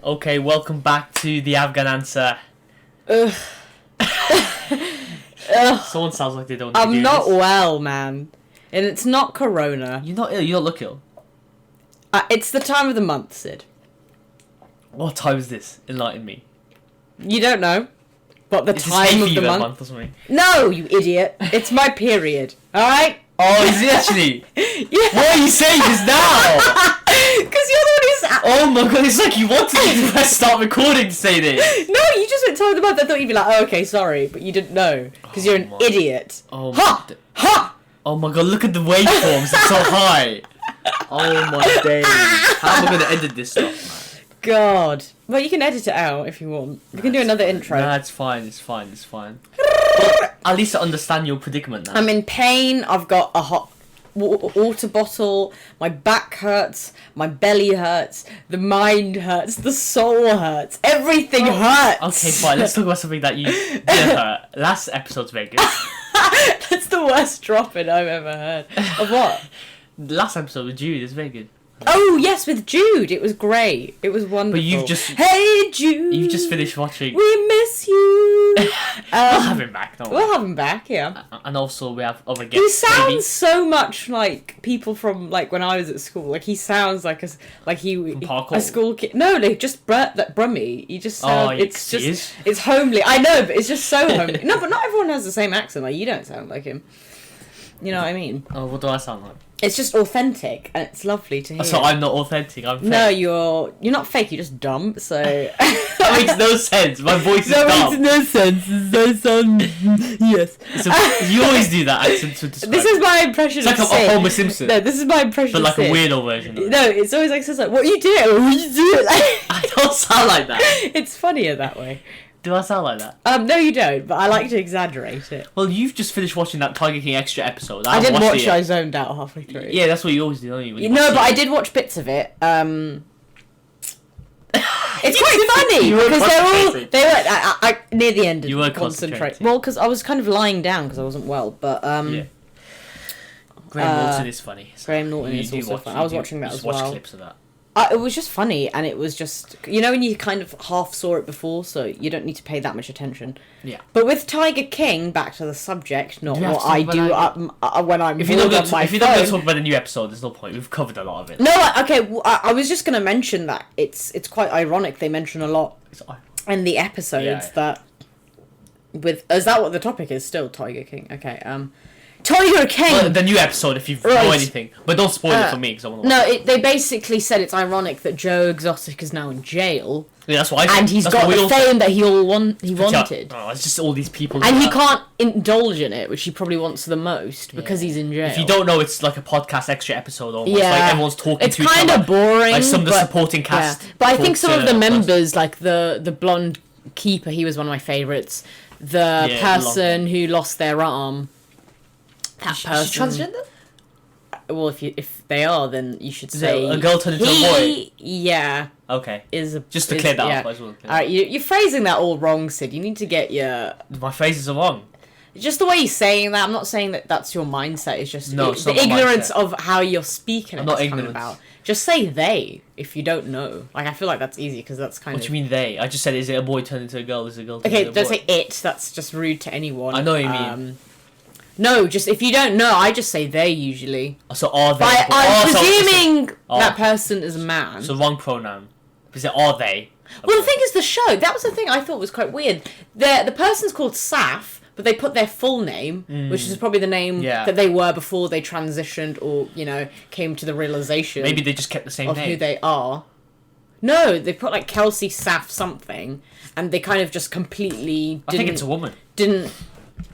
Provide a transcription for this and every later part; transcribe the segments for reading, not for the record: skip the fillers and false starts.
Okay, welcome back to the Afghan answer. Ugh. Someone sounds like they don't want to do I'm not this. well, man. And it's not corona. You're not ill, you don't look ill. It's the time of the month, Sid. What time is this? Enlighten me. You don't know. But the Is this time hay of the fever month. or something? No, you idiot. It's my period. Alright? Oh, is it actually? Yeah. Why are you saying this now? Because you're the one who's... Oh my god, it's like you wanted me to press start recording to say this. No, you just went time of the month. I thought you'd be like, oh, okay, sorry. But you didn't know. Because you're an idiot. Oh Ha! my... Ha! Oh my god, look at the waveforms, it's so high. Oh my days. How am I going to edit this stuff, man? God. Well, you can edit it out if you want. We can do another intro. Nah, it's fine. Well, at least I understand your predicament now. I'm in pain. I've got a hot water bottle. My back hurts. My belly hurts. The mind hurts. The soul hurts. Everything hurts. Okay, fine. Let's talk about something that you did hurt. Last episode's Vegas. That's the worst drop-in I've ever heard. Of what? Last episode with Jude is very good. Oh, yes, with Jude. It was great. It was wonderful. But you've just... Hey, Jude. You've just finished watching... We miss you. We'll have him back, don't we? We'll have him back, yeah. And also we have other guests. He sounds maybe. so much like people from like when I was at school. Like he sounds like Parkour? a school kid. No, like just Brummy. He just sounds. It's he just is? it's homely. I know, but it's just so homely. No, but not everyone has the same accent. Like you don't sound like him. You know what I mean? Oh, what do I sound like? It's just authentic, and it's lovely to hear. So I'm not authentic, I'm fake. No, you're not fake. You're just dumb. So That makes no sense. My voice is that dumb. makes no sense. It's no yes. So, you always do that accent to describe. This is my impression. It's like of a Sid. Homer Simpson. No, this is my impression. But like of a Sid. weirdo version of it. No, it's always like, what are you doing? What are you doing? I don't sound like that. It's funnier that way. Do I sound like that? No, you don't. But I like to exaggerate it. Well, you've just finished watching that Tiger King extra episode. I didn't watch it. it. I zoned out halfway through. Yeah, that's what you always do, don't you? No, but I did watch bits of it. It's quite funny You were because concentrating. they were I near the end. You were concentrating. concentrating. Well, because I was kind of lying down because I wasn't well. But Yeah. Graham Norton is funny. So Graham Norton you is do also watch- fun. you I was do- watching that you as just watch well. clips of that. It was just funny, and it was just when you kind of half saw it before, so you don't need to pay that much attention. Yeah. But with Tiger King, back to the subject, not You have what to talk I about do when I'm If you're not bored going on my to talk phone. about the new episode, there's no point. We've covered a lot of it. No, okay. Well, I was just going to mention that it's quite ironic. They mention a lot in the episodes that is that what the topic is? Still Tiger King. Okay. Tiger King. Well, the new episode, if you know anything, but don't spoil it for me because I want to. No, they basically said it's ironic that Joe Exotic is now in jail. Yeah, that's what I. And he's that's got what the we fame that he wanted. Oh, it's just all these people. And he can't indulge in it, which he probably wants the most because he's in jail. If you don't know, it's like a podcast extra episode almost. Yeah. Like everyone's talking It's to each kind other. of boring. Like some of the supporting cast. Yeah. But I think talk some of to the a person. members, like the blonde keeper, he was one of my favourites. The person who lost their arm. That person. Is she transgender? Well, if they are, then you should Is say it a girl turned into a boy? Yeah. Okay. Just to clear that up as well. Alright, you're phrasing that all wrong, Sid. You need to get your... My phrases are wrong. Just the way you're saying that, I'm not saying that that's your mindset. It's just it's the not my ignorance mindset. of how you're speaking. I'm not it's coming ignorant. about. Just say they if you don't know. Like I feel like that's easy because that's kind What of. do you mean they? I just said, is it a boy turned into a girl? Is it a girl turned Okay, into a boy? don't say it. That's just rude to anyone. I know what you mean. No, just if you don't know, I just say they usually. So are they? But I'm presuming Oh. that person is a man. So wrong pronoun. Is it are they? Well, the thing is, the show. That was the thing I thought was quite weird. The person's called Saf, but they put their full name, which is probably the name that they were before they transitioned or came to the realization. Maybe they just kept the same of name. who they are. No, they put like Kelsey Saf something, and they kind of just completely. I think it's a woman. Didn't.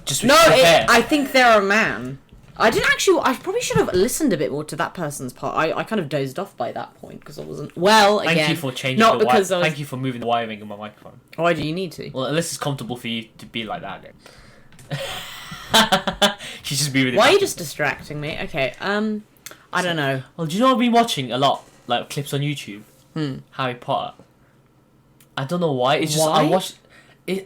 Just No, with short hair. I think they're a man. I didn't actually. I probably should have listened a bit more to that person's part. I kind of dozed off by that point because I wasn't well. Again, Thank you for changing not the because I was. Thank you for moving the wiring of my microphone. Why do you need to? Well, unless it's comfortable for you to be like that. Then. She's just moving it. Why are back. you just distracting me? Okay. I don't know. Well, do you know I've been watching a lot, like clips on YouTube? Harry Potter. I don't know why. It's just Why? I watch.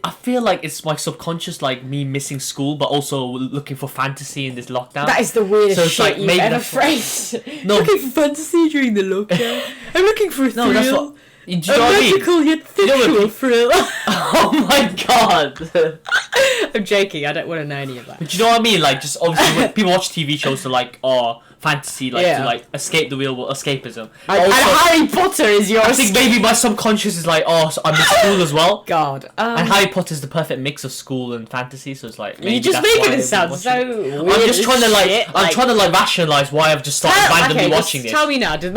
I feel like it's my subconscious, like me missing school, but also looking for fantasy in this lockdown. That is the weirdest So it's shit like, you've maybe ever that's what- phrased. No. Looking for fantasy during the lockdown. I'm looking for a thrill. No, that's what. Do you know what I mean? magical yet fictional thriller. Oh my god. I'm joking. I don't want to know any of that. But do you know what I mean? Like, just obviously when people watch TV shows to like, fantasy, like to like escape the real world, escapism. And Harry Potter is yours. I think maybe my subconscious is like, oh, so I'm in school as well. God. And Harry Potter is the perfect mix of school and fantasy, so it's like maybe you're just that's making why it sound I've been so watching it. weird. I'm just trying to shit, I'm trying to like rationalize why I've just started randomly watching this. Tell me now, did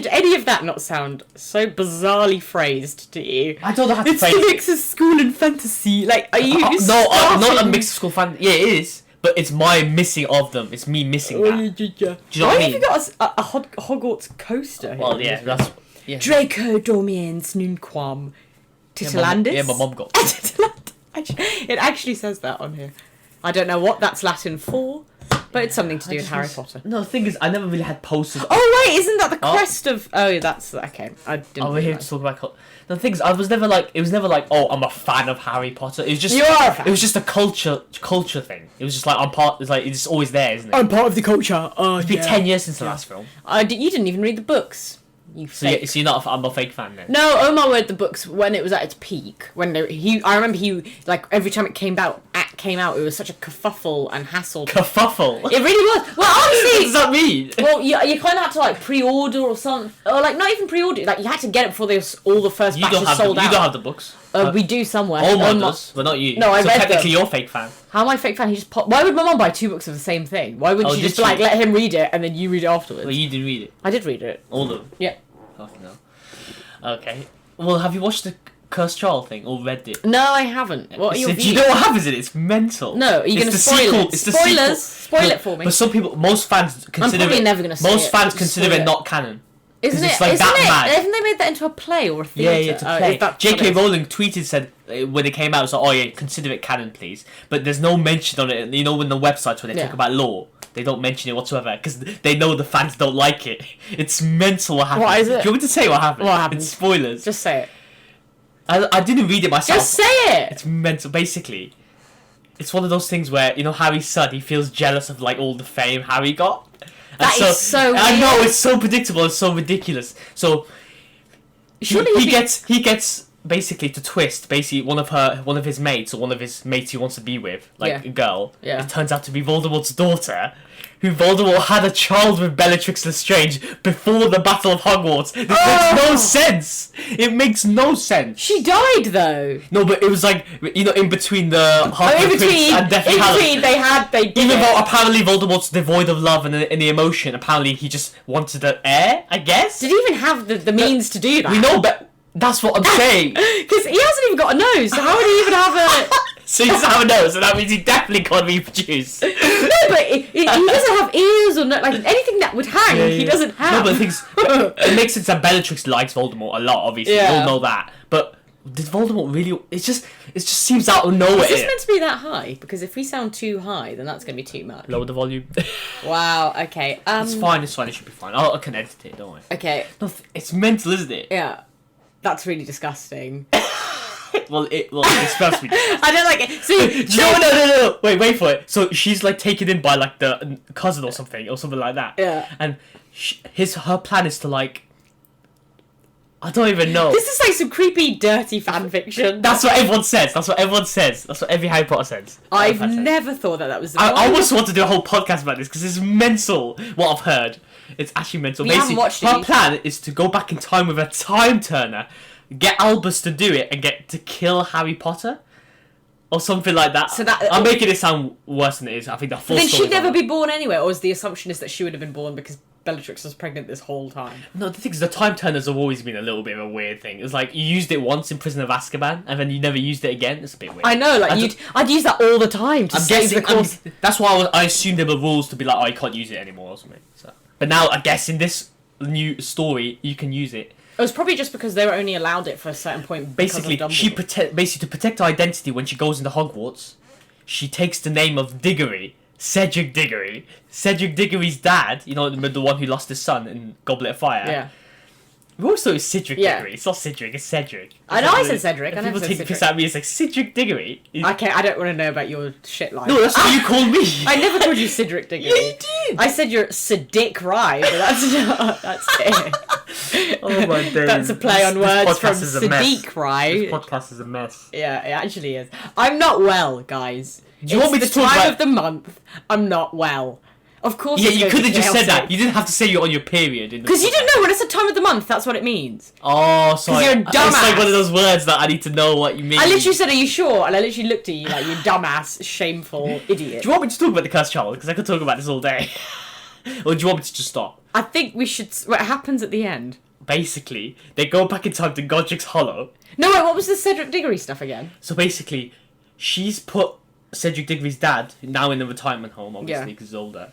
any of that not sound so bizarrely phrased to you? I don't know how to It's phrase a it. mix of school and fantasy. Like, are you? No, not a mix of school fantasy. Yeah, it is, but it's my missing of them. It's me missing that. Do you know what I mean? Why have you got a Hogwarts coaster here? Well, yeah, that's Draco Dormiens Nunquam Titilandus. Yeah, my mum got. It actually says that on here. I don't know what that's Latin for, but it's something to do with Harry Potter. No, the thing is, I never really had posters. Oh wait, isn't that the crest of? Oh, that's okay. I didn't. We're here to talk about. The thing is, I was never like. It was never like, oh, I'm a fan of Harry Potter. It was just. You are a fan. It was just a culture thing. It was just like I'm part. It's like it's always there, isn't it? I'm part of the culture. Oh, It's been 10 years since the last film. You didn't even read the books. You So fake. you're not. I'm a fake fan then. No, Omar read the books when it was at its peak. I remember he like every time it came out, it was such a kerfuffle and hassle. Kerfuffle. It really was. Well, What honestly, does that mean? well, you kind of had to like pre-order or something, or like not even pre-order. Like you had to get it before all the first You batches don't have sold You out. don't have the books. We do somewhere. Omar does, but not you. No, I so read technically them. you're a fake fan. How am I a fake fan? He just why would my mum buy 2 books of the same thing? Why wouldn't Oh, you did just like she? let him read it and then you read it afterwards? Well, you didn't read it. I did read it. All of them. Yeah. Fucking hell. Okay. Well, have you watched the Cursed Child thing or read it? No, I haven't. What are your Do you views? know what happens in it? It's mental. No, are you going to spoil it? It's the Spoilers. sequel. Spoil it for me. But some people, most fans consider probably it. never gonna say most it. fans Just consider spoil it it. not canon. Isn't it's it? like isn't that it? mad. Haven't they made that into a play or a theatre? Yeah, to play. Is that J.K. what it is? Rowling tweeted said when it came out, it's like, oh yeah, consider it canon, please. But there's no mention on it. You know, when the websites when they talk about lore, they don't mention it whatsoever because they know the fans don't like it. It's mental what happened. What is it? Do you want me to say what happened? What happened? It's spoilers. Just say it. I didn't read it myself. Just say it. It's mental. Basically, it's one of those things where, you know, Harry's son, he feels jealous of like all the fame Harry got. That is so I know, weird. it's so predictable, it's so ridiculous. So Surely he gets basically to twist one of his mates, or one of his mates he wants to be with, like a girl. Yeah. It turns out to be Voldemort's daughter, who Voldemort had a child with Bellatrix Lestrange before the Battle of Hogwarts. This makes no sense. It makes no sense. She died though. No, but it was like, you know, in between the Half-Blood Prince and Deathly Hallows. They did Even it. though apparently Voldemort's devoid of love and the emotion, apparently he just wanted an heir, I guess? Did he even have the means to do that? We know, but that's what I'm saying. Because he hasn't even got a nose, so how would he even have a... So he doesn't have a nose, so that means he definitely can't reproduce. No, but he doesn't have ears or like anything that would hang. He doesn't have. No, but the thing's, it makes sense that Bellatrix likes Voldemort a lot, obviously. Yeah. We all know that. But did Voldemort really... It just seems out of nowhere. Is this meant to be that high? Because if we sound too high, then that's going to be too much. Lower the volume. Wow, okay. It's fine, it should be fine. I can edit it, don't worry. Okay, No, it's mental, isn't it? yeah. That's really disgusting. Well, it's supposed to be. I don't like it. See, No. Wait for it. So she's like taken in by like the cousin or something like that. Yeah. And her plan is to like. I don't even know. This is like some creepy, dirty fan fiction. That's what everyone says. That's what every Harry Potter says. I've never thought that was the I almost want to do a whole podcast about this because it's mental what I've heard. It's actually mental. We haven't watched her it. plan is to go back in time with a time turner, get Albus to do it, and get to kill Harry Potter, or something like that. So that- I'm making it sound worse than it is. I think the full Then story. she'd never be born anyway, or is the assumption is that she would have been born because Bellatrix was pregnant this whole time? No, the thing is, the time turners have always been a little bit of a weird thing. It's like you used it once in Prison of Azkaban, and then you never used it again. It's a bit weird. I know, like I'd use that all the time to I'm save guessing. the course. That's why I assumed there were rules to be like, oh, you can't use it anymore or something. So, but now I guess in this new story, you can use it. It was probably just because they were only allowed it for a certain point. Basically, basically to protect her identity when she goes into Hogwarts, she takes the name of Diggory, Cedric Diggory. Cedric Diggory's dad, you know, the one who lost his son in Goblet of Fire. Yeah. We always thought it was Cedric Yeah. Diggory. It's not Cedric, it's Cedric. I know I said Cedric. I If never people said take the piss Cedric. out of me, it's like Cedric Diggory. Okay, I don't want to know about your shit line. No, that's what you call me. I never called you Cedric Diggory. Yeah, you did. I said you're Sadiq Rye, but that's not. That's it. Oh my days. That's a play on words from podcast is a mess. Sadiq Rye. This podcast is a mess. Yeah, it actually is. I'm not well, guys. Do you want me to the talk time about- of the month? I'm not well. Of course. Yeah, it's you going could to have just said chaotic. that. You didn't have to say you're on your period. Because you didn't know when it's the time of the month. That's what it means. Oh, sorry. you're a It's like dumbass. one of those words that I need to know what you mean. I literally said, "Are you sure?" And I literally looked at you like you dumbass, shameful idiot. Do you want me to talk about the cursed child? Because I could talk about this all day. Or do you want me to just stop? I think we should. What happens at the end? Basically, they go back in time to Godric's Hollow. No, wait. What was the Cedric Diggory stuff again? So basically, she's put Cedric Diggory's dad, now in a retirement home, obviously, because he's older,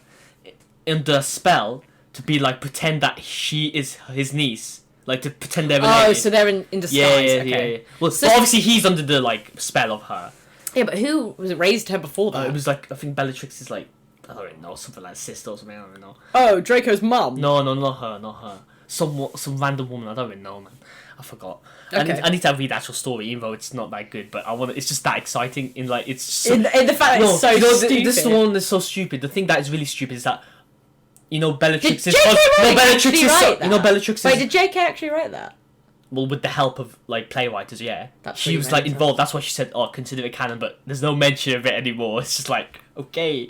under a spell to be like, pretend that she is his niece. Like, to pretend they're related. Oh, so they're in disguise. Okay. yeah. Well, So- but obviously he's under the, like, spell of her. Yeah, but who was raised her before that? It was like, I think Bellatrix is like, I don't know, something like sister or something, I don't know. Oh, Draco's mum. No, not her. Some random woman, I don't even know, man. I forgot. Okay. I need to read the actual story, even though it's not that good. But I want. It's just that exciting. In like, it's so, In the fact that it's so you know, stupid. This is the one that's so stupid. The thing that is really stupid is that, you know, Bellatrix Did is. J.K. Rowling Bellatrix actually is. write You know, that? Bellatrix Wait, is. did J.K. actually write that? Well, with the help of like playwriters, yeah. That's She pretty was like mental. involved. That's why she said, "Oh, consider it canon," but there's no mention of it anymore. It's just like, okay,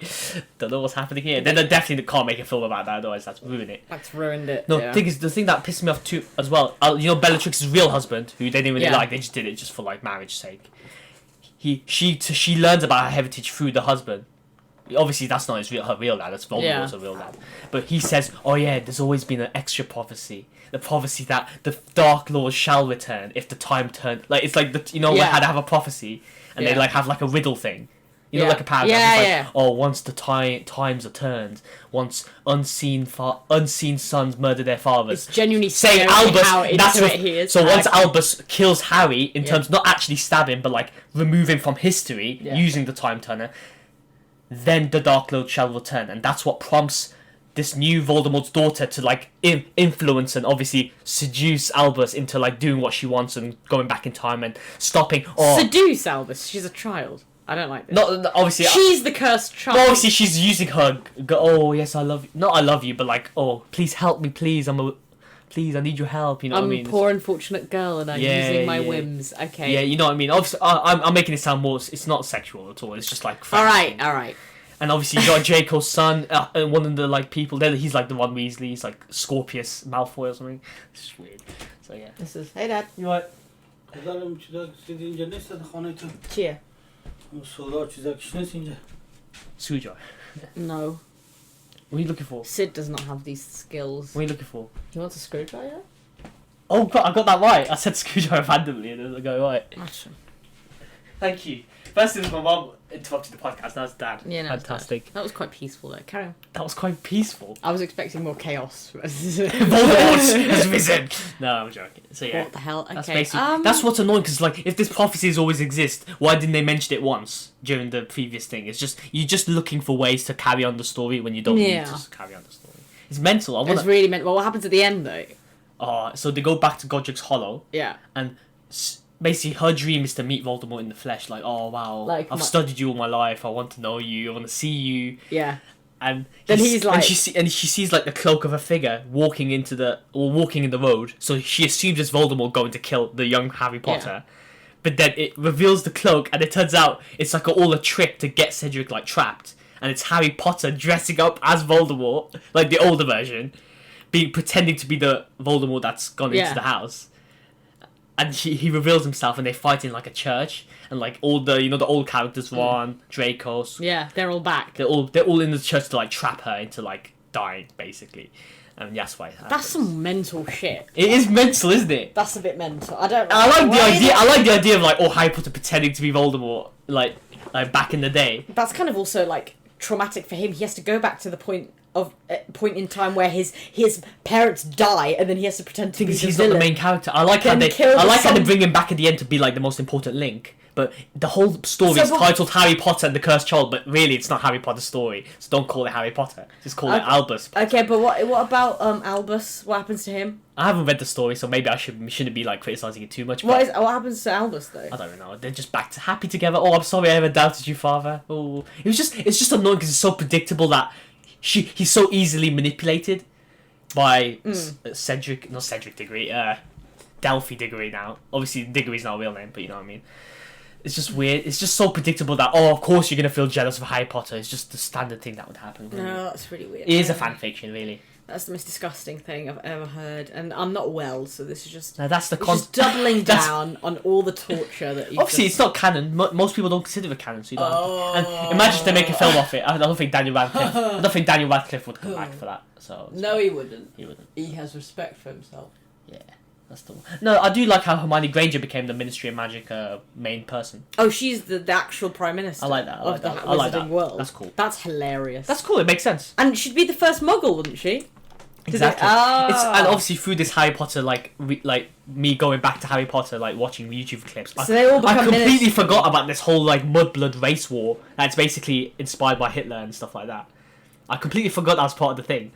don't know what's happening here. Then they definitely can't make a film about that, otherwise that's ruin it. That's ruined it. No, yeah. the thing that pissed me off too as well. You know, Bellatrix's real husband, who they didn't really Yeah. like, they just did it just for like marriage sake. She learns about her heritage through the husband. Obviously, that's not her real dad. That's Voldemort's real dad. But he says, "Oh yeah, there's always been an extra prophecy. The prophecy that the Dark Lord shall return if the time turn." Like it's like how they have a prophecy and they like have like a riddle thing. You know, like a paragraph. Yeah, it's like, yeah. "Oh, once the times are turned, once unseen sons murder their fathers." It's genuinely Saying scary Albus, how that's into what, it he is. so once Okay. Albus kills Harry in terms not actually stabbing but like removing from history using the time turner, then the Dark Lord shall return, and that's what prompts this new Voldemort's daughter to like influence and obviously seduce Albus into like doing what she wants and going back in time and stopping. Seduce Albus. She's a child. I don't like this. Not obviously. She's the cursed child. But obviously she's using her. Oh yes, I love you. Not I love you, but like, oh please help me, please. Please, I need your help. You know I'm what I mean? a poor unfortunate girl and I'm using my whims. Okay. Yeah, you know what I mean. Obviously, I'm making it sound more. It's not sexual at all. It's just like. All right. And obviously, you got Draco's son, and one of the like people. Then he's like the Ron Weasley. He's like Scorpius Malfoy or something. It's just weird. So yeah. This is. Hey, Dad. You know what? پدرم چیزا چیزی اینجا نیست در خانه تو Cheer. اون سودا چیزا کش نیست اینجا Screwdriver. No. What are you looking for? Sid does not have these skills. What are you looking for? He wants a screwdriver? Oh, God, I got that right. I said screwdriver randomly, and it was go right. Awesome. Thank you. First it was my mum interrupted the podcast. Now it's Dad. Yeah, no, it's Fantastic. Dad. That was quite peaceful though. Carry on. That was quite peaceful. I was expecting more chaos. Voldemort has risen. No, I'm joking. So yeah. What the hell? Okay. That's basically that's what's annoying because like if this prophecies always exist, why didn't they mention it once during the previous thing? It's just you're just looking for ways to carry on the story when you don't need to just carry on the story. It's mental. I It's want. really meant. Well, what happens at the end though? So they go back to Godric's Hollow Yeah. and. Basically, her dream is to meet Voldemort in the flesh. Like, oh wow, Like, I've studied you all my life. I want to know you. I want to see you. Yeah. And Then he's like- and she sees like the cloak of a figure walking in the road. So she assumes it's Voldemort going to kill the young Harry Potter. But then it reveals the cloak, and it turns out it's like all a trick to get Cedric like trapped. And it's Harry Potter dressing up as Voldemort, like the older version, pretending to be the Voldemort that's gone into the house. And he reveals himself, and they fight in like a church, and like all the the old characters, Ron, Draco. Yeah, they're all back. They're all in the church to like trap her into like dying, basically, and that's why. That's some mental shit. It is mental, isn't it? That's a bit mental. I don't. I like the why idea. I like the idea of like Harry Potter pretending to be Voldemort, like back in the day. That's kind of also like traumatic for him. He has to go back to the point in time where his parents die, and then he has to pretend to be the He's villain. not the main character. I like how Then they kill the how they son. bring him back at the end to be like the most important link. but the whole story is titled Harry Potter and the Cursed Child, but really it's not Harry Potter's story, so don't call it Harry Potter. Just call it Albus. Okay, but what about Albus? What happens to him? I haven't read the story, so maybe I shouldn't be like criticizing it too much. What happens to Albus though? I don't know. They're just back to happy together. Oh, I'm sorry I ever doubted you, father. Oh, it's just annoying because it's so predictable that he's so easily manipulated by Cedric Diggory, Delphi Diggory now. Obviously, Diggory's not a real name, but you know what I mean. It's just weird. It's just so predictable that of course you're gonna feel jealous of Harry Potter. It's just the standard thing that would happen. Really. No, that's really weird. It is a fan fiction, really. That's the most disgusting thing I've ever heard, and I'm not well, so this is just. Now that's just doubling down on all the torture that. Obviously, it's not canon. Most people don't consider it canon, so you don't. And imagine if they make a film off it. I don't think Daniel Radcliffe would come back for that. So no, he wouldn't. He wouldn't. He has respect for himself. Yeah. That's the one. No, I do like how Hermione Granger became the Ministry of Magic main person. Oh, she's the actual Prime Minister. I like that. Of the Wizarding World. That's cool. That's hilarious. That's cool. It makes sense. And she'd be the first Muggle, wouldn't she? Exactly. And obviously through this Harry Potter, like me going back to Harry Potter, like watching YouTube clips. So they all become I completely ministry. forgot about this whole like mudblood race war that's basically inspired by Hitler and stuff like that. I completely forgot that was part of the thing,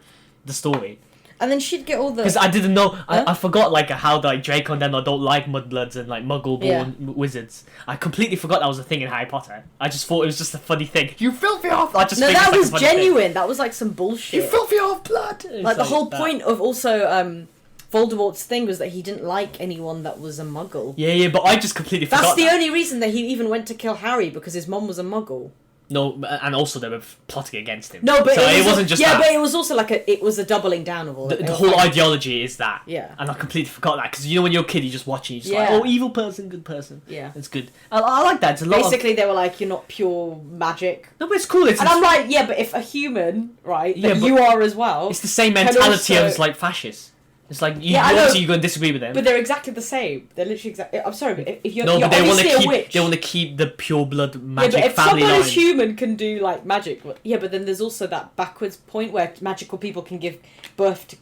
the story. And then she'd get all the... Because I didn't know... I forgot like how like Draco and them don't like mudbloods and like muggle-born wizards. I completely forgot that was a thing in Harry Potter. I just thought it was just a funny thing. You filthy half... I just no, that was like genuine. Thing. That was like some bullshit. You filthy half-blood! Like the whole point of also... Voldemort's thing was that he didn't like anyone that was a muggle. Yeah, but I just completely forgot That's the only reason that he even went to kill Harry, because his mom was a muggle. No, and also they were plotting against him. No, but so it wasn't just that. Yeah, but it was also like it was a doubling down of all the whole ideology is that. Yeah. And I completely forgot that, because you know when you're a kid, you just watch it, you're just like, oh, evil person, good person. Yeah. It's good. I like that. It's a lot Basically, they were like, you're not pure magic. No, but it's cool. And I'm like, yeah, but if a human, right, that you are as well. It's the same mentality as like fascists. It's like obviously you're going to disagree with them, but they're exactly the same. They're literally exactly. I'm sorry, but if you're but they want to keep the pure blood magic but if family someone line. is human can do like magic, but then there's also that backwards point where magical people can give birth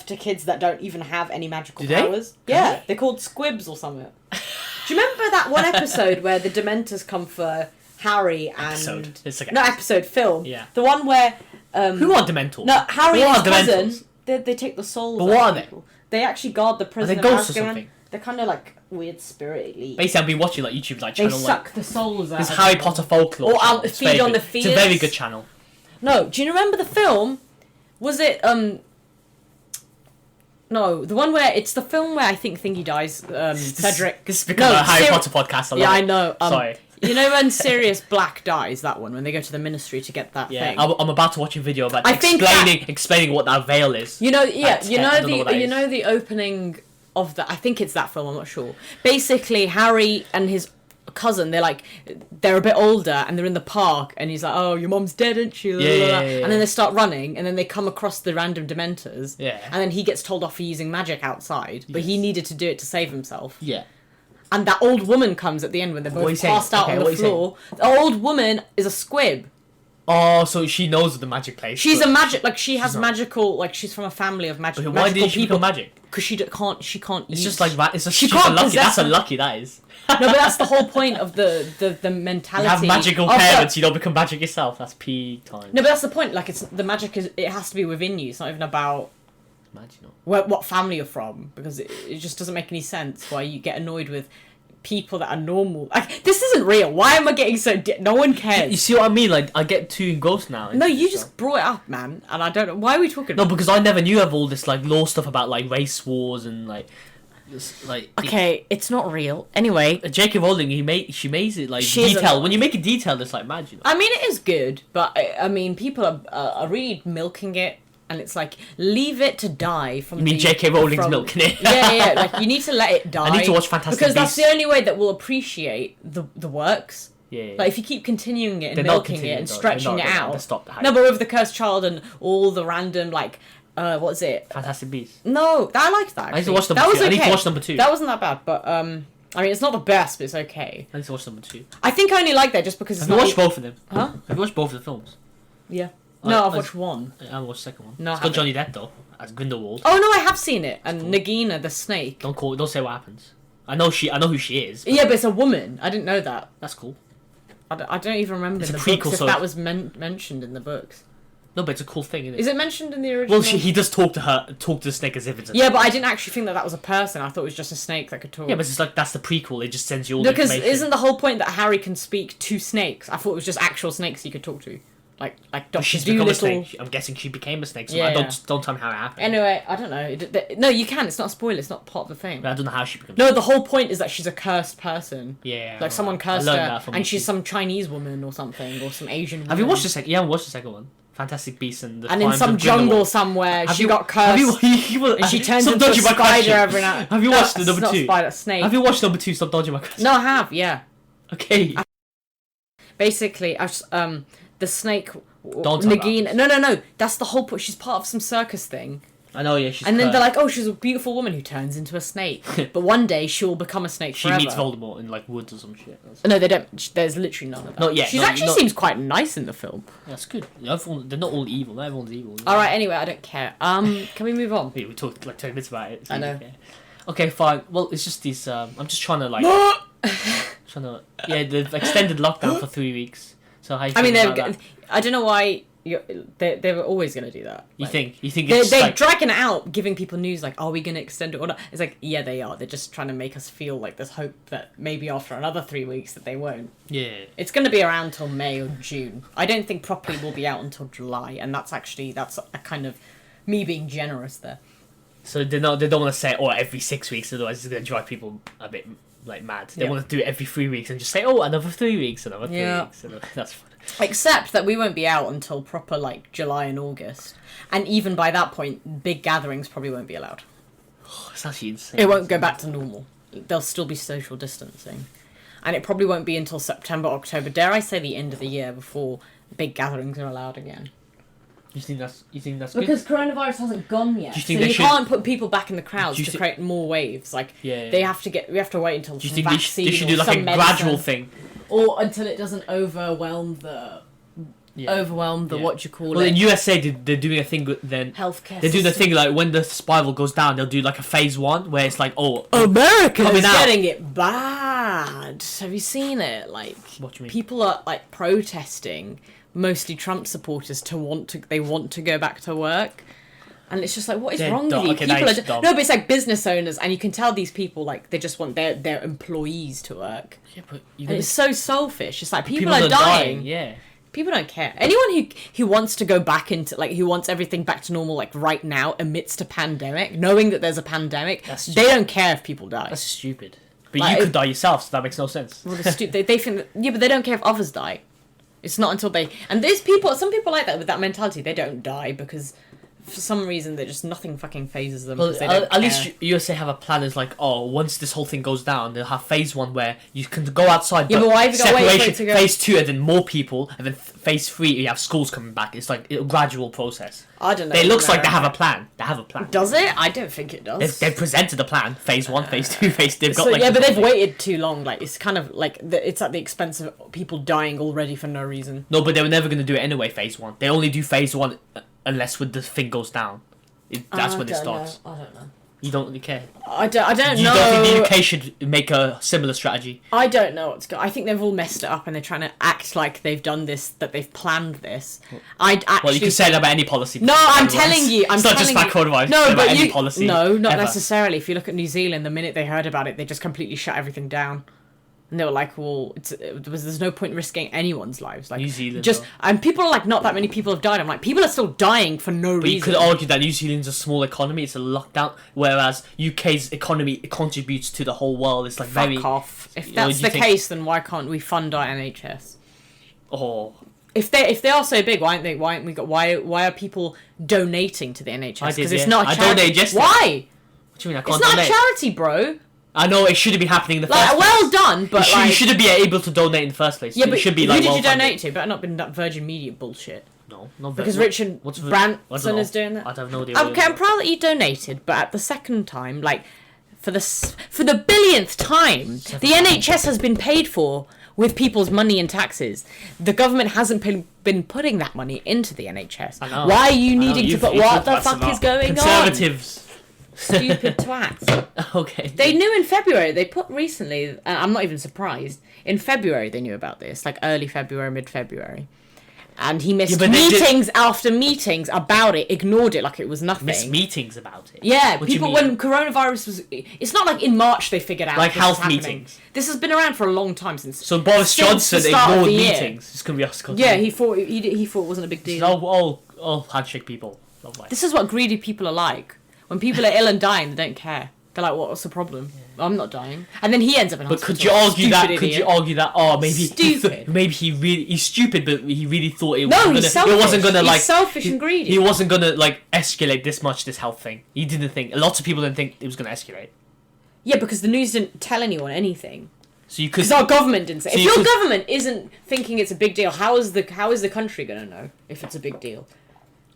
to kids that don't even have any magical powers. Yeah, they're called squibs or something. Do you remember that one episode where the Dementors come for Harry and episode film? Yeah, the one where who are Dementors? No, Harry and his cousin. They take the souls. But what are they? They actually guard the prison. Are they ghosts or something? They're kind of like weird spirit. Basically, I've been watching like YouTube channel. They suck the souls out. This Harry Potter folklore. Or feed on the fears. It's a very good channel. No, do you remember the film? Was it No, the one where it's the film where I think Thingy dies. Cedric. This has become a Harry Potter podcast. I know. Sorry. You know when Sirius Black dies, that one, when they go to the Ministry to get that thing? I'm about to watch a video about explaining what that veil is. You know the opening of the... I think it's that film, I'm not sure. Basically, Harry and his cousin, they're a bit older, and they're in the park, and he's like, oh, your mom's dead, isn't she? Yeah. And then they start running, and then they come across the random Dementors. Yeah. And then he gets told off for using magic outside, but he needed to do it to save himself. Yeah. And that old woman comes at the end when they're both passed out on the floor. The old woman is a squib. Oh, so she knows the magic place. She's a magic, she has magical, she's from a family of magical people. Why did she become magic? Because she can't It's just like, she can't unlucky. That's unlucky, that is. No, but that's the whole point of the mentality. You have magical parents, you don't become magic yourself. That's P time. No, but that's the point. The magic it has to be within you. It's not even about what family you're from, because it just doesn't make any sense why you get annoyed with people that are normal. This isn't real. Why am I getting so... No one cares. You see what I mean? I get too engrossed now. No, you just brought it up, man. And I don't know... Why are we talking about No, because I never knew of all this, law stuff about, race wars and, Okay, it's not real. Anyway... J.K. Rowling, she makes it, detailed. When you make it detailed, it's, magic. I mean, it is good, but, people are really milking it. And it's leave it to die from... You mean J.K. Rowling's milking it? Yeah. You need to let it die. I need to watch Fantastic Because that's Beasts. the only way that we'll appreciate the works. Yeah. If you keep continuing it and milking it and stretching it out... Stop the hype. No, but with the Cursed Child and all the random, what is it? Fantastic Beasts. No, I liked that, actually. I need to watch number 2. Okay. I need to watch number 2. That wasn't that bad, but, I mean, it's not the best, but it's okay. I need to watch number 2. I think I only like that just because it's Have you watched both of them? Huh? Have you watched both of the films? Yeah. No, I've watched one. I haven't watched the second one. No, it's got Johnny Depp though as Grindelwald. Oh no, I have seen it. And Nagina the snake. Don't say what happens. I know who she is. Yeah, but it's a woman. I didn't know that. That's cool. I don't even remember It's in a the prequel, books if so- that was mentioned in the books. No, but it's a cool thing, isn't it? Is it mentioned in the original? Well, he does talk to the snake as if it's a... Yeah, but I didn't actually think that was a person. I thought it was just a snake that could talk. Yeah, but it's like, that's the prequel. It just sends you all the because information. isn't the whole point that Harry can speak to snakes? I thought it was just actual snakes he could talk to. Like But Dr. she's become a Dolittle. snake. I'm guessing she became a snake, so Yeah, don't tell me how it happened. Anyway, I don't know. No, you can. It's not a spoiler. It's not part of the thing. I don't know how she became No, the whole point is that she's a cursed person. Yeah. Like someone cursed I learned her, that from and she's some Chinese woman or something, or some Asian woman. Have you watched the second? You haven't watched the second one. Fantastic Beasts and the And in Crimes some of Grindelwald. jungle somewhere, Have she you- got have cursed. you- And she turns Stop into a dodging my spider question. every now. Have you watched the No, number it's two? not spider, snake. Have you watched number two? Stop dodging my question. No, I have. Yeah. Okay. Basically, the snake. Don't tell Nagina. No. That's the whole point. She's part of some circus thing. I know, yeah, she's And then cursed. they're like, oh, she's a beautiful woman who turns into a snake. But one day she will become a snake She forever. meets Voldemort in, like, woods or some shit. No, they don't. There's literally none of that. Not yet, She not- actually not- seems quite nice in the film. That's good. They're not all evil. Not everyone's evil. All right. Anyway, I don't care. Can we move on? Wait, we talked like 20 minutes about it. So I know. Okay. Okay, fine. Well, it's just these. I'm just trying to like. The extended lockdown for 3 weeks. So how you I mean, feeling about that? I don't know why they were always going to do that. You Like, think they're it's like, dragging it out, giving people news like, are we going to extend it or not? It's like, yeah, they are. They're just trying to make us feel like there's hope that maybe after another 3 weeks that they won't. yeah. It's going to be around till May or June. I don't think properly will be out until July, and that's a kind of me being generous there. So they don't want to say every 6 weeks, otherwise it's going to drive people a bit like mad. They Yeah. want to do it every 3 weeks and just say another 3 weeks, another 3 Yeah. weeks. That's fun. Except that we won't be out until proper like July and August, and even by that point, big gatherings probably won't be allowed. It's actually insane. It won't go back to normal. There'll still be social distancing. And it probably won't be until September, October, dare I say the end of the year before big gatherings are allowed again. You think that's good? Because coronavirus hasn't gone yet. Do you think so they you should- can't put people back in the crowds Do you to thi- create more waves. Like Yeah. we have to wait until Do you some think vaccine they should or do like some a medicine, gradual thing? or until it doesn't overwhelm the Yeah. what you call Well, it. in USA, they're doing a thing then. Healthcare. They do the system. thing like when the spiral goes down, they'll do like a phase 1 where it's like, America Coming is out. getting it bad. Have you seen it? Like What do you mean? people are like protesting, mostly Trump supporters, they want to go back to work. And it's just like, what is They're wrong dumb. with you? Okay, that People is are dumb. no, but it's like business owners, and you can tell these people like they just want their employees to work. Yeah, but you And it's so selfish. It's like people, people are dying. Yeah. People don't care. Anyone who wants to go back into like who wants everything back to normal like right now amidst a pandemic, knowing that there's a pandemic, That's they don't care if people die. That's stupid. But Like, you could die yourself, so that makes no sense. Well, they think that, yeah, but they don't care if others die. It's not until and there's some people like that with that mentality. They don't die because for some reason nothing fucking phases them. Well, 'Cause they don't at care. least USA have a plan. Is like, once this whole thing goes down, they'll have phase 1 where you can go outside. Yeah, but why have you got to wait for it separation? to go- Phase 2, and then more people, and then phase 3, you have schools coming back. It's like a gradual process. I don't know. It looks like they have a plan. They have a plan. Does it? I don't think it does. They've presented a plan. Phase 1, phase 2, phase. They've got So, like. yeah, the but they've whole thing. waited too long. Like it's kind of like it's at the expense of people dying already for no reason. No, but they were never going to do it anyway. Phase 1. They only do phase 1 unless when the thing goes down. That's when it starts. I don't know. You don't really care. I don't You know. don't think the UK should make a similar strategy? I don't know what's going. I think they've all messed it up and they're trying to act like they've done this, that they've planned this. I'd actually. Well, you can say that about any policy. No, I'm Otherwise. telling you. It's not just about coronavirus. No, it's about but any you. policy. No, not ever. necessarily. If you look at New Zealand, the minute they heard about it, they just completely shut everything down. And they were like, well, there's no point risking anyone's lives. Like New Zealand, just though. and people are like, not that many people have died. I'm like, people are still dying for no But you reason. could argue that New Zealand's a small economy. It's a lockdown, whereas UK's economy contributes to the whole world. It's like Fuck very. off. If You know, that's do you the think- case, then why can't we fund our NHS? Oh, If they are so big, why aren't they? Why aren't we got? Why are people donating to the NHS? I did, Because it's yeah. not a I charity. donated yesterday. Why? what do you mean? I can't It's not donate. a charity, bro. I know it shouldn't be happening in the Like, first well place. done, but you like, shouldn't be able to donate in the first place. yeah, it but should be who like did you well-funded. donate to? Better not been that Virgin Media bullshit. No, not Because what- Richard what's I don't Branson know. is doing that. I have no idea. what it Okay, is. I'm proud that you donated, but at the second time, like for the billionth time, the NHS has been paid for with people's money and taxes. The government hasn't been putting that money into the NHS. I know. Why are you I know. needing to You've put? talked What the about some fuck is going on? Conservatives. Stupid twats. Okay. They knew in February. They put recently, and I'm not even surprised. In February, they knew about this, like early February, mid-February. And he missed meetings after meetings about it, ignored it like it was nothing. Missed meetings about it? Yeah, What people, when coronavirus was... It's not like in March they figured out like this health is happening. meetings. This has been around for a long time since... So Boris since Johnson the start of ignored the year. meetings. It's going to be us. Yeah, he thought it wasn't a big deal. All handshake people. Lovely. This is what greedy people are like. When people are ill and dying, they don't care. They're like, what's the problem? I'm not dying. And then he ends up in hospital. But could you argue that? Stupid Could idiot. you argue that? Oh, maybe Stupid. maybe he's stupid, but he really thought it. No, wasn't he's gonna, selfish. It wasn't gonna He's like selfish and greedy. He wasn't gonna like escalate this much. This health thing. He didn't think. Lots of people didn't think it was gonna escalate. Yeah, because the news didn't tell anyone anything. So you could. Because our government didn't say. So If you your could- government isn't thinking it's a big deal, how is the country gonna know if it's a big deal?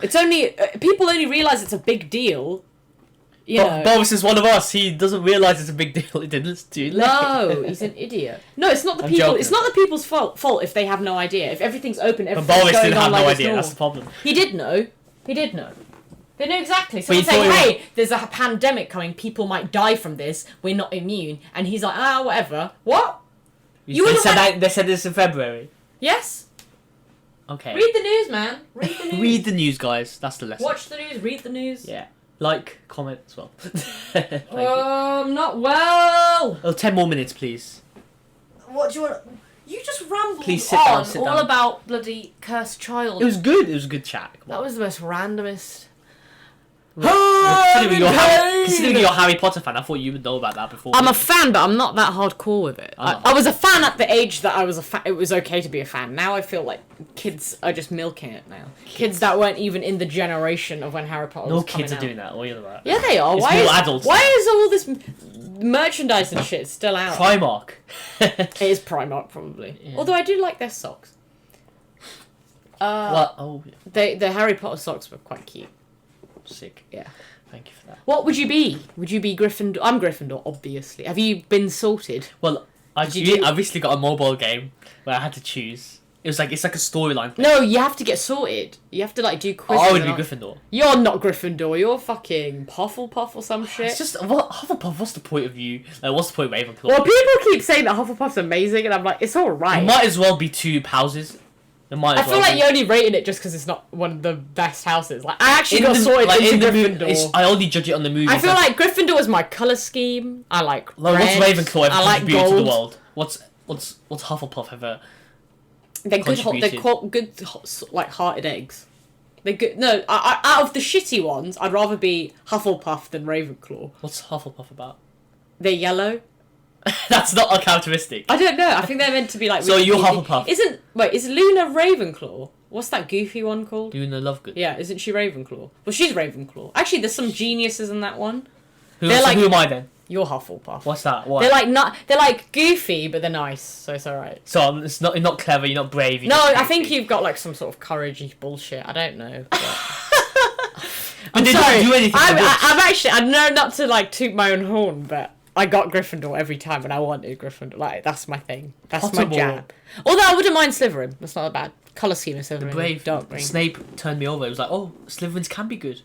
It's only people only realize it's a big deal. You know. Boris is one of us. He doesn't realize it's a big deal. He didn't listen to you. No, he's an idiot. No, it's not the I'm people. joking. It's not the people's fault if they have no idea. If everything's open, But everything's Boris going didn't on have like no it's idea. normal. That's the problem. He did know. He did know. They knew exactly. So But he's he saying, thought hey, there's a pandemic coming. People might die from this. We're not immune. And he's like, whatever. What? You they would've said went- that. They said this in February. Yes. Okay. Read the news, man. Read the news. Read the news, guys. That's the lesson. Watch the news. Read the news. Yeah. Like, comment as well. Thank you. I'm not well. Oh, 10 more minutes, please. What do you want? You just rambled Please sit down, on sit all down. about bloody cursed child. It was good. It was a good chat. Come That on. was the most randomest. Considering you're a Harry Potter fan, I thought you would know about that before. I'm a fan, but I'm not that hardcore with it. I'm not. I was a fan at the age that I was a fan. It was okay to be a fan. Now I feel like kids are just milking it now. Kids that weren't even in the generation of when Harry Potter No was coming kids are out. doing that. What are you about? Yeah, they are. It's Why more is, adults Why now. is all this merchandise and shit still out? Primark. It is Primark, probably. Yeah. Although I do like their socks. What? Oh, yeah. The Harry Potter socks were quite cute. Sick. Yeah. Thank you for that. What would you be? Would you be Gryffindor? I'm Gryffindor, obviously. Have you been sorted? Well, I Did you- recently got a mobile game where I had to choose. It's like a storyline thing. No, you have to get sorted. You have to like do Oh, quizzes. I would be and all- Gryffindor. You're not Gryffindor. You're fucking Hufflepuff or some shit. It's just Hufflepuff. What's the point of you? What's the point of Ravenclaw? Well, people keep saying that Hufflepuff's amazing, and I'm like, it's all It right. might as well be two houses. It might. I As feel well like be. you're only rating it just because it's not one of the best houses. Like, I actually In got the- sorted like, into in the Gryffindor. movie, I only judge it on the movie. I feel like Gryffindor is my colour scheme. I like Like, red. what's Ravenclaw ever I like contributed gold. to the world? What's Hufflepuff ever? They're good. They're contributed? quite good, like hearted eggs. They're good. No, out of the shitty ones, I'd rather be Hufflepuff than Ravenclaw. What's Hufflepuff about? They're yellow. That's not a characteristic. I don't know. I think they're meant to be like. So really you're goofy. Hufflepuff. Is Luna Ravenclaw? What's that goofy one called? Luna Lovegood. Yeah, isn't she Ravenclaw? Well, she's Ravenclaw. Actually, there's some geniuses in that one. Who, They're so like- who am I then? You're Hufflepuff. What's that? What? They're like not. They're like goofy, but they're nice, so it's alright. So it's not. You're not clever. You're not brave. You're No, just I think goofy. you've got like some sort of couragey bullshit. I don't know. But... But I'm they sorry. don't do anything. in the books. I'm actually. I know not to like toot my own horn, but I got Gryffindor every time when I wanted Gryffindor. Like that's my thing. That's my Pottermore. jam. Although I wouldn't mind Slytherin. That's not a bad colour scheme of Slytherin. Brave. Dark green. Snape turned me over. It was like, oh, Slytherins can be good.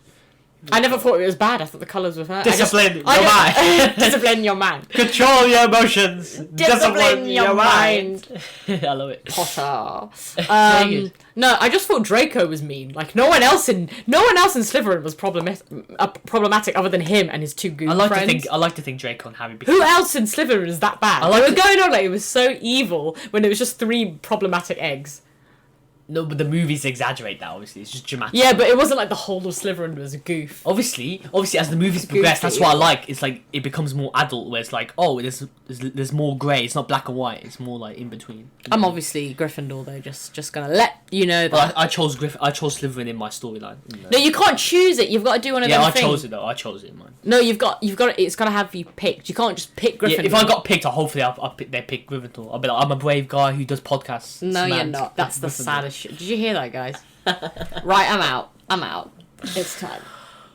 I never thought it was bad. I thought the colours were fine. Discipline your I mind. Discipline your mind. Control your emotions. Discipline your mind. I love it. Potter. Very good. No, I just thought Draco was mean. Like no one else in Slytherin was problematic other than him and his two goon I like friends. to think Draco and Harry. Who else in Slytherin is that bad? I like They were to- going on like it was so evil when it was just 3 problematic eggs. No, but the movies exaggerate that. Obviously, it's just dramatic. Yeah, but it wasn't like the whole of Slytherin was a goof. Obviously, as the movies It's progress, goofy. that's what I like. It's like it becomes more adult, where it's like, oh, there's more grey. It's not black and white. It's more like in between. I'm obviously Gryffindor though. Just gonna let you know that. But I chose Slytherin in my storyline. No, you can't choose it. You've got to do one of Yeah, them I things. chose it though. I chose it in mine. No, you've got. It's got to have you picked. You can't just pick Gryffindor. Yeah, if I got picked, hopefully they pick Gryffindor. I'll be like, I'm a brave guy who does podcasts. No, you're Man, not. That's the Gryffindor. saddest shit. Did you hear that, guys? Right, I'm out. It's time.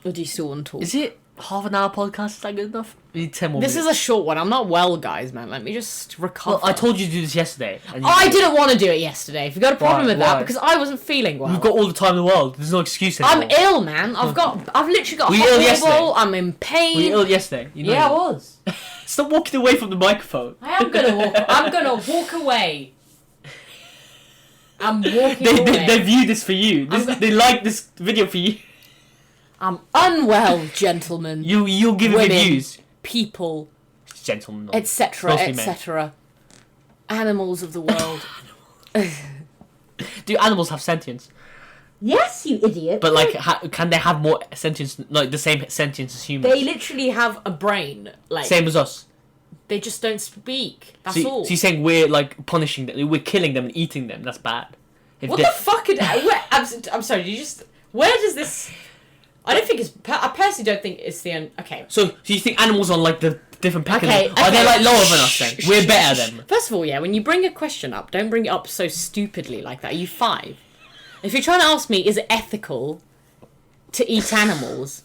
Or do you still want to talk? Is it half an hour podcast, is that good enough? We need 10 more This minutes. is a short one. I'm not well, guys, man. Let me just recover. Well, I told you to do this yesterday. And you I didn't want to do it yesterday. If you got a problem with that, Why? because I wasn't feeling well. We've got all the time in the world. There's no excuse anymore. I'm ill, man. I've literally got Were a you hot ill water yesterday? bowl. I'm in pain. Were you ill yesterday? You know Yeah, I you- was. Stop walking away from the microphone. I am gonna walk. I'm gonna walk away. I'm walking They, away. they view this for you. They like this video for you. I'm unwell, gentlemen, You'll give it Women. reviews. people, Gentlemen. etc., Mostly men. etc. Animals of the world. Do animals have sentience? Yes, you idiot. But like, can they have more sentience, like the same sentience as humans? They literally have a brain. Like Same as us. they just don't speak. That's So, all. so you're saying we're like punishing them, we're killing them and eating them? That's bad. If What they- the fuck? I'm sorry. You just. Where does this? I don't think it's. I personally don't think it's the end. Okay. So you think animals on like the different pecking Okay. order, are they like lower than us then? We're better than them. First of all, yeah. When you bring a question up, don't bring it up so stupidly like that. Are you 5? If you're trying to ask me, is it ethical to eat animals?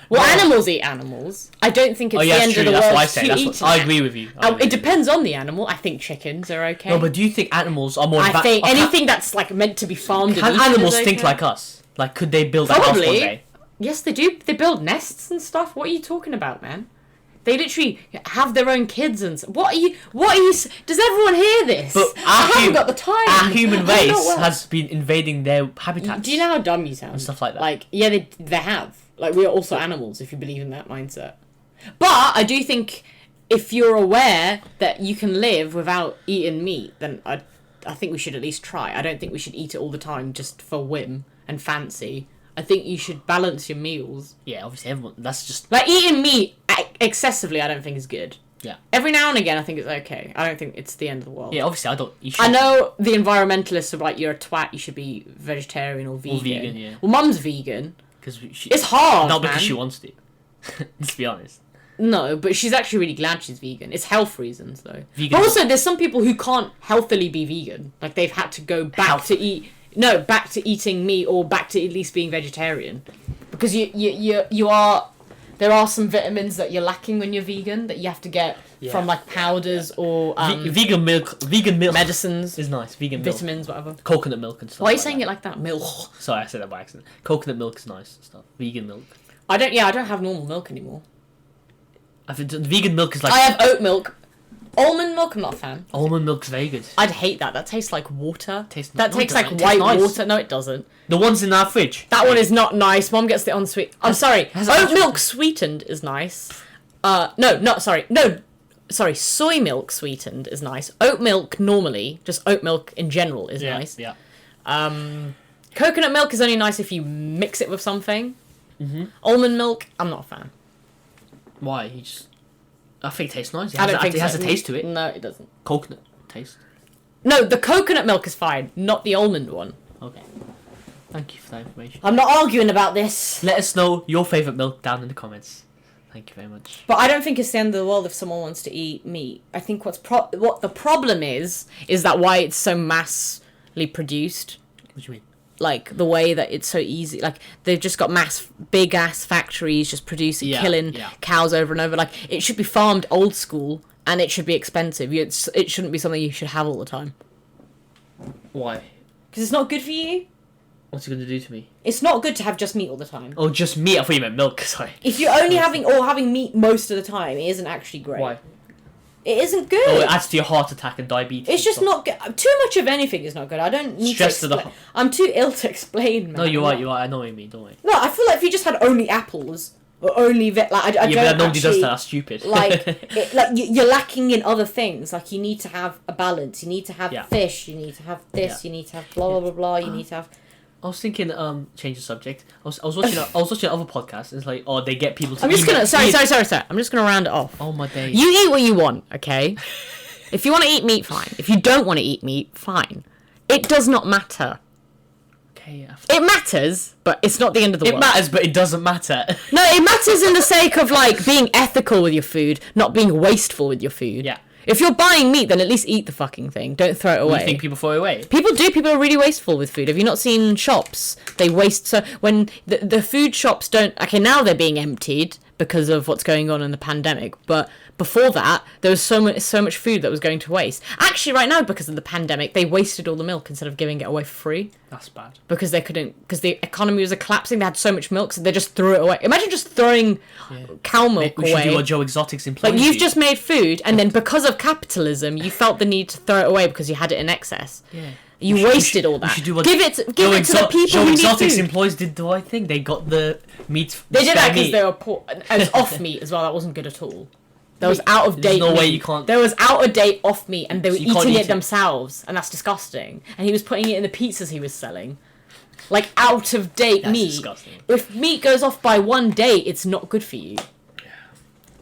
Well, No. animals eat animals. I don't think it's Oh yeah, the that's end true. of the That's world what I to say. That's eat what, an I animal. agree with you. I agree It with you. depends on the animal. I think chickens are okay. No, but do you think animals are more? I think anything that's like meant to be farmed. Can and eaten animals is think okay. like us? Like, could they build a house one Probably. day? Yes, they do. They build nests and stuff. What are you talking about, man? They literally have their own kids and what are you? Does everyone hear this? But I haven't got the time. Our human I'm not race well. has been invading their habitats. Do you know how dumb you sound? And stuff like that. Like, yeah, they have. Like, we are also animals if you believe in that mindset. But I do think if you're aware that you can live without eating meat, then I think we should at least try. I don't think we should eat it all the time just for whim and fancy. I think you should balance your meals. Yeah, obviously everyone. That's just Like, eating meat excessively, I don't think is good. yeah. Every now and again, I think it's okay. I don't think it's the end of the world. Yeah, obviously I don't. You should. I know the environmentalists are like, you're a twat, you should be vegetarian or vegan. vegan, yeah. Well, Mum's vegan. Because she. It's hard, Not man. because she wants to. Let's be honest. No, but she's actually really glad she's vegan. It's health reasons, though. Vegan- But also, there's some people who can't healthily be vegan. Like, they've had to go back to eat... No, back to eating meat or back to at least being vegetarian. Because you are... There are some vitamins that you're lacking when you're vegan that you have to get from, like, powders or Vegan milk. Vegan milk medicines, is nice. Vegan milk. vitamins, whatever. Coconut milk and stuff. Why are you like saying that. it like that? Milk. Sorry, I said that by accident. Coconut milk is nice and stuff. Vegan milk. I don't have normal milk anymore. I think vegan milk is like I have oat milk. Almond milk, I'm not a fan. almond milk's very good. I'd hate that. That tastes like water. Tastes- that no, it tastes like doesn't. It white tastes nice. water. No, it doesn't. The ones in our fridge. That one is not nice. Mom gets the unsweet. I'm sorry. has Oat actual- milk sweetened is nice. Sorry. Soy milk sweetened is nice. Oat milk normally, just oat milk in general, is nice. Yeah. Coconut milk is only nice if you mix it with something. Mm-hmm. Almond milk, I'm not a fan. Why? You just. I think it tastes nice. It I has, don't think it has so. a taste to it. No, it doesn't. Coconut taste. No, the coconut milk is fine, not the almond one. Okay. Thank you for that information. I'm not arguing about this. Let us know your favourite milk down in the comments. Thank you very much. But I don't think it's the end of the world if someone wants to eat meat. I think what the problem is that why it's so massively produced. What do you mean? Like, the way that it's so easy. Like, they've just got big-ass factories just producing, killing cows over and over. Like, it should be farmed old school, and it should be expensive. It shouldn't be something you should have all the time. Why? Because it's not good for you. What's it going to do to me? It's not good to have just meat all the time. Oh, just meat? I thought you meant milk. Sorry. If you're only having meat most of the time, it isn't actually great. Why? It isn't good. Oh, it adds to your heart attack and diabetes. It's just not good. Too much of anything is not good. I don't need Stress to to the explain. I'm too ill to explain, man. No, you're right. You're right. I know what you mean. Don't worry. No, I feel like if you just had only apples or only I Yeah, don't but nobody does actually, that. That's stupid. You're lacking in other things. Like, you need to have a balance. You need to have fish. You need to have this. Yeah. You need to have blah blah blah blah. You need to have. I was thinking, change the subject. I was watching another podcast. And it's like, oh, they get people to. I'm just gonna sorry. I'm just gonna round it off. Oh my days. You eat what you want, okay? If you want to eat meat, fine. If you don't want to eat meat, fine. It does not matter. Okay. It matters, but it's not the end of the It world. matters, but it doesn't matter. No, it matters in the sake of, like, being ethical with your food, not being wasteful with your food. Yeah. If you're buying meat, then at least eat the fucking thing. Don't throw it away. You think people throw it away? People do. People are really wasteful with food. Have you not seen shops? They waste so when the food shops don't. Okay, now they're being emptied because of what's going on in the pandemic. But before that, there was so much food that was going to waste. Actually, right now, because of the pandemic, they wasted all the milk instead of giving it away for free. That's bad. Because they couldn't. Because the economy was collapsing. They had so much milk, so they just threw it away. Imagine just throwing cow milk We away. should do what Joe Exotic's employee. Like, you've just made food, and then because of capitalism, you felt the need to throw it away because you had it in excess. Yeah. You wasted all that. should do what give it to the people Joe who need Exotic's food. employees did the right thing. They got the meat. They did that spare because meat. they were poor. And it was off meat as well. That wasn't good at all. There was out of date. There's no meat. way you can't. There was out of date off meat, and they were So you can't eating eat it it. themselves, and that's disgusting. And he was putting it in the pizzas he was selling, like out of date That's meat. disgusting. If meat goes off by one day, it's not good for you.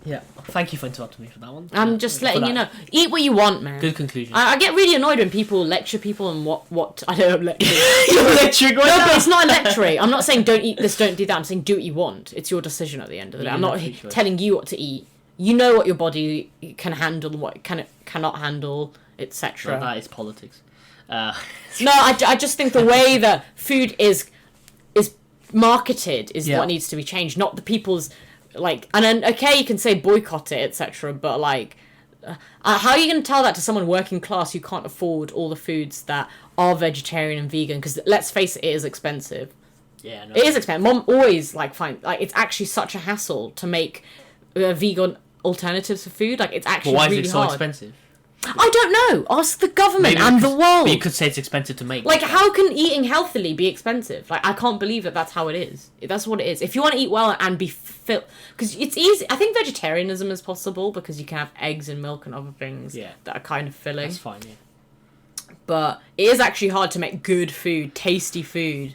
Yeah. Thank you for interrupting me for that one. I'm just For letting that. you know. Eat what you want, man. Good conclusion. I get really annoyed when people lecture people on what I don't lecture. You're lecturing right No, now. but it's not lecturing. I'm not saying don't eat this, don't do that. I'm saying do what you want. It's your decision at the end of the day. Yeah, I'm not that's your choice. telling you what to eat. You know what your body can handle and what it cannot handle, Well, etc. that is politics. No, I just think the way that food is marketed is Yeah. what needs to be changed, not the people's like. And then okay, you can say boycott it, etc. But like, how are you going to tell that to someone working class who can't afford all the foods that are vegetarian and vegan? Because let's face it, it is expensive. Yeah, no. It is expensive. Mom always it's actually such a hassle to make vegan alternatives for food. Like it's actually But why really is it so hard. expensive? I don't know. Ask the government Maybe and the because- world. But you could say it's expensive to make. Like, how can eating healthily be expensive? Like, I can't believe that that's how it is. That's what it is. If you want to eat well and be fit... Because it's easy. I think vegetarianism is possible because you can have eggs and milk and other things that are kind of filling. That's fine, yeah. But it is actually hard to make good food, tasty food.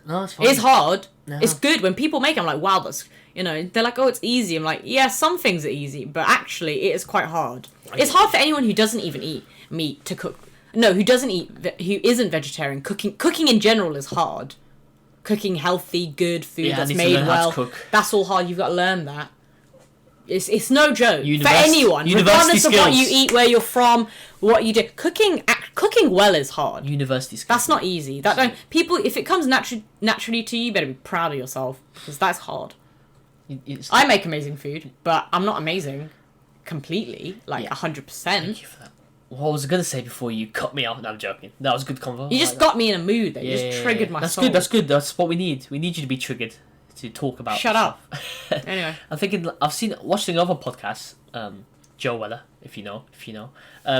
No, that's fine. It's hard. No. It's good. When people make it, I'm like, wow, that's... You know, they're like, oh, it's easy. I'm like, yeah, some things are easy, but actually it is quite hard. It's hard for anyone who doesn't even eat meat to cook. No, who doesn't eat, who isn't vegetarian. Cooking in general is hard. Cooking healthy, good food Yeah, I that's need to made learn how to well. cook. That's all hard. You've got to learn that. It's no joke for University anyone, regardless of what skills. you eat, where you're from, what you do. Cooking well is hard. University skills. That's not easy. That don't people. If it comes naturally to you, you better be proud of yourself because that's hard. It's- I make amazing food, but I'm not amazing completely, like Yeah. 100%. Thank you for that. What was I going to say before you cut me off? No, I'm joking. That was a good convo. You just got me in a mood there. You just triggered my That's soul. good, that's good. That's what we need. We need you to be triggered to talk about Shut up. stuff. Anyway. I'm thinking, watching other podcasts, Joe Weller, if you know,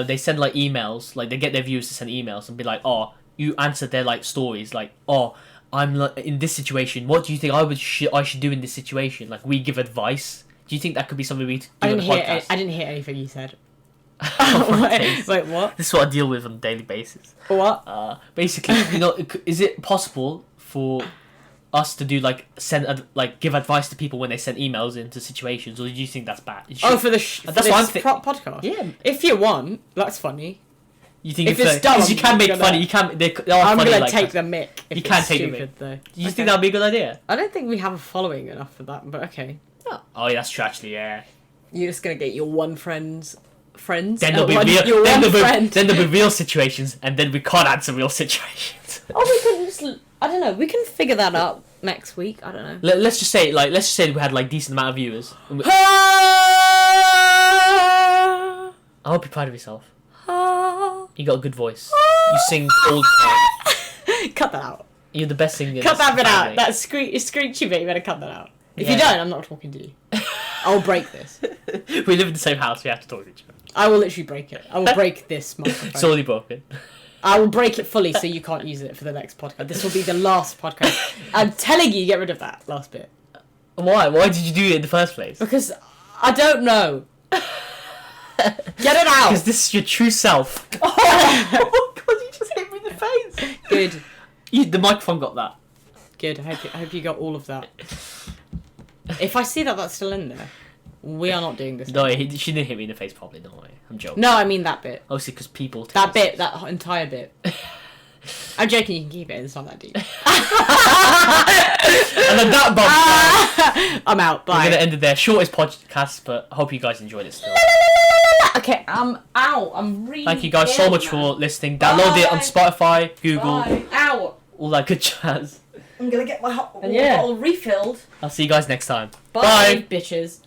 they send like emails, like they get their viewers to send emails and be like, oh, you answered their like stories, like, oh, I'm like, in this situation, what do you think I should do in this situation? Like, we give advice. Do you think that could be something we do I on didn't the hear. podcast? I didn't hear anything you said. Okay. Wait, what? This is what I deal with on a daily basis. What? Basically, is it possible for us to do like give advice to people when they send emails into situations, or do you think that's bad? Oh, for That's this what I'm podcast. Yeah. If you want, that's funny. You think If it's dumb, because you can make I'm funny, gonna- you can. They are I'm funny gonna like take that. the mic. If You can it's take the stupid, though. Do you Okay. think that'd be a good idea? I don't think we have a following enough for that, but okay. Oh, yeah, that's true. Actually, yeah. You're just gonna get your one friends. Then there'll be Your real. one Then friend. there'll be real situations, and then we can't answer real situations. Oh, we can just. I don't know. We can figure that out next week. I don't know. Let's just say we had like decent amount of viewers. And I hope you're proud of yourself. You got a good voice. You sing all the time. Cut that out. You're the best singer. in Cut this that bit out. family. That screechy bit. You better cut that out. If you Yeah. don't, I'm not talking to you. I'll break this. We live in the same house. We have to talk to each other. I will literally break it. I will break this microphone. It's already broken. I will break it fully so you can't use it for the next podcast. This will be the last podcast. I'm telling you, get rid of that last bit. Why? Why did you do it in the first place? Because I don't know. Get it out. Because this is your true self. Oh my god! You just hit me in the face. Good. The microphone got that. Good. I hope you got all of that. If I see that that's still in there, we are not doing this. No, she didn't hit me in the face properly. Don't worry. I'm joking. No, I mean that bit. Obviously, because people. Take That this- bit, that entire bit. I'm joking, you can keep it, it's not that deep. And then that bomb. I'm out, We're bye. gonna end it there. Shortest podcast, but I hope you guys enjoyed it still. Okay, I'm out. I'm really. Thank you guys so ill, much man. for listening. Download it on Spotify, Google, Bye. Ow! all that good jazz. I'm gonna get my hot And yeah. bottle refilled. I'll see you guys next time. Bye, Bye. bitches.